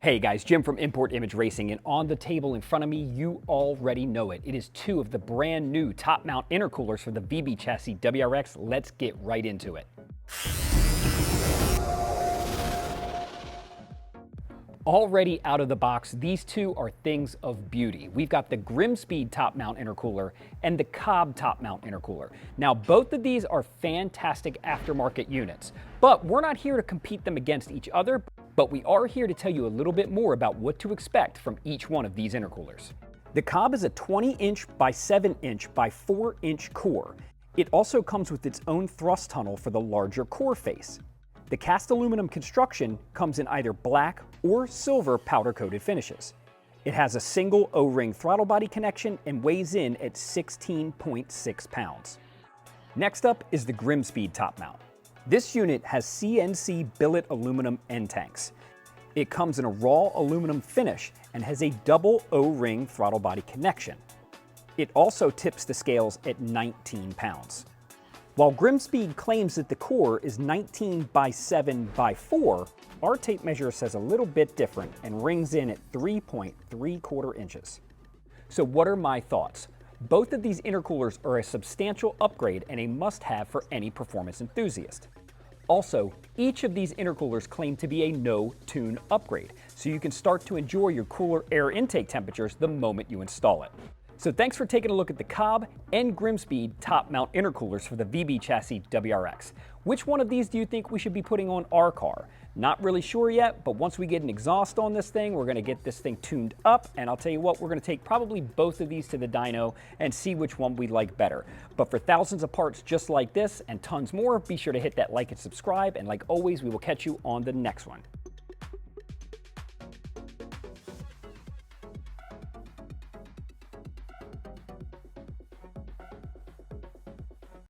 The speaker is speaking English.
Hey guys, Jim from Import Image Racing, and on the table in front of me, you already know it. It is two of the brand new top mount intercoolers for the VB Chassis WRX. Let's get right into it. Already out of the box, these two are things of beauty. We've got the GrimmSpeed top mount intercooler and the Cobb top mount intercooler. Now, both of these are fantastic aftermarket units, but we're not here to compete them against each other, but we are here to tell you a little bit more about what to expect from each one of these intercoolers. The Cobb is a 20-inch by 7-inch by 4-inch core. It also comes with its own thrust tunnel for the larger core face. The cast aluminum construction comes in either black or silver powder-coated finishes. It has a single O-ring throttle body connection and weighs in at 16.6 pounds. Next up is the GrimmSpeed top mount. This unit has CNC billet aluminum end tanks. It comes in a raw aluminum finish and has a double O-ring throttle body connection. It also tips the scales at 19 pounds. While GrimmSpeed claims that the core is 19 by 7 by 4, our tape measure says a little bit different and rings in at 3.75 inches. So what are my thoughts? Both of these intercoolers are a substantial upgrade and a must-have for any performance enthusiast. Also, each of these intercoolers claim to be a no-tune upgrade, so you can start to enjoy your cooler air intake temperatures the moment you install it. So thanks for taking a look at the Cobb and GrimmSpeed top mount intercoolers for the VB Chassis WRX. Which one of these do you think we should be putting on our car? Not really sure yet, but once we get an exhaust on this thing, we're going to get this thing tuned up, and I'll tell you what, we're going to take probably both of these to the dyno and see which one we like better. But for thousands of parts just like this and tons more, be sure to hit that like and subscribe, and like always, we will catch you on the next one.